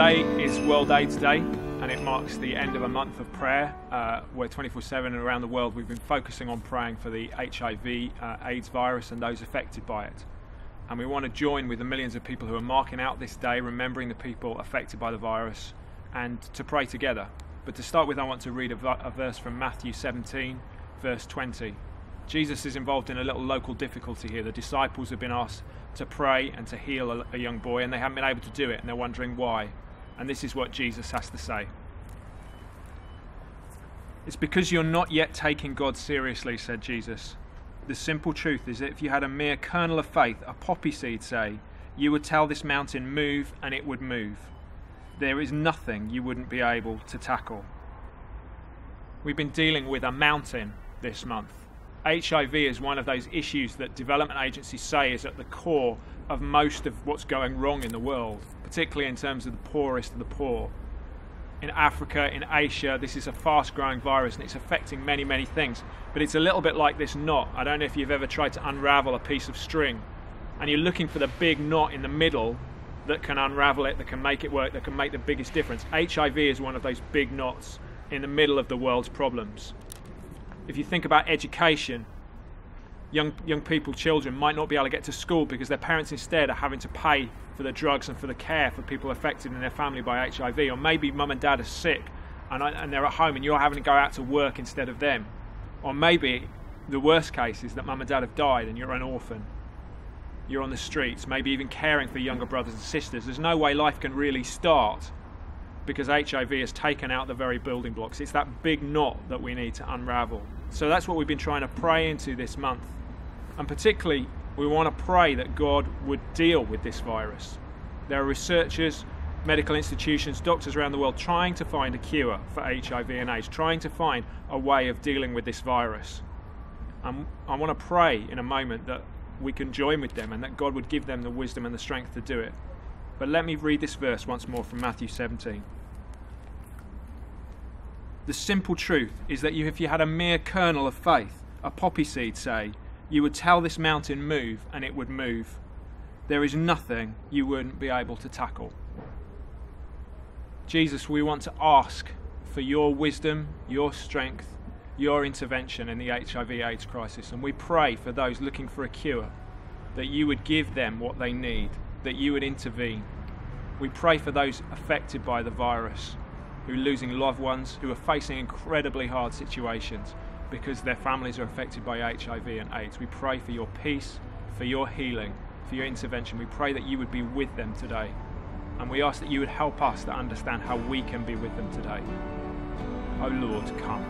Today is World AIDS Day, and it marks the end of a month of prayer where 24/7 around the world we've been focusing on praying for the HIV AIDS virus and those affected by it. And we want to join with the millions of people who are marking out this day, remembering the people affected by the virus, and to pray together. But to start with, I want to read a verse from Matthew 17, verse 20. Jesus is involved in a little local difficulty here. The disciples have been asked to pray and to heal a young boy, and they haven't been able to do it, and they're wondering why. And this is what Jesus has to say. "It's because you're not yet taking God seriously," said Jesus. "The simple truth is that if you had a mere kernel of faith, a poppy seed, say, you would tell this mountain, move, and it would move. There is nothing you wouldn't be able to tackle." We've been dealing with a mountain this month. HIV is one of those issues that development agencies say is at the core of most of what's going wrong in the world, particularly in terms of the poorest of the poor. In Africa, in Asia, this is a fast-growing virus and it's affecting many, many things. But it's a little bit like this knot. I don't know if you've ever tried to unravel a piece of string, and you're looking for the big knot in the middle that can unravel it, that can make it work, that can make the biggest difference. HIV is one of those big knots in the middle of the world's problems. If you think about education, young people, children might not be able to get to school because their parents instead are having to pay for the drugs and for the care for people affected in their family by HIV. Or maybe mum and dad are sick and they're at home and you're having to go out to work instead of them. Or maybe the worst case is that mum and dad have died and you're an orphan. You're on the streets, maybe even caring for younger brothers and sisters. There's no way life can really start because HIV has taken out the very building blocks. It's that big knot that we need to unravel. So that's what we've been trying to pray into this month. And particularly, we want to pray that God would deal with this virus. There are researchers, medical institutions, doctors around the world trying to find a cure for HIV and AIDS, trying to find a way of dealing with this virus. And I want to pray in a moment that we can join with them and that God would give them the wisdom and the strength to do it. But let me read this verse once more from Matthew 17. "The simple truth is that if you had a mere kernel of faith, a poppy seed, say, you would tell this mountain, move, and it would move. There is nothing you wouldn't be able to tackle." Jesus, we want to ask for your wisdom, your strength, your intervention in the HIV/AIDS crisis. And we pray for those looking for a cure, that you would give them what they need, that you would intervene. We pray for those affected by the virus, who are losing loved ones, who are facing incredibly hard situations because their families are affected by HIV and AIDS. We pray for your peace, for your healing, for your intervention. We pray that you would be with them today. And we ask that you would help us to understand how we can be with them today. Oh Lord, come.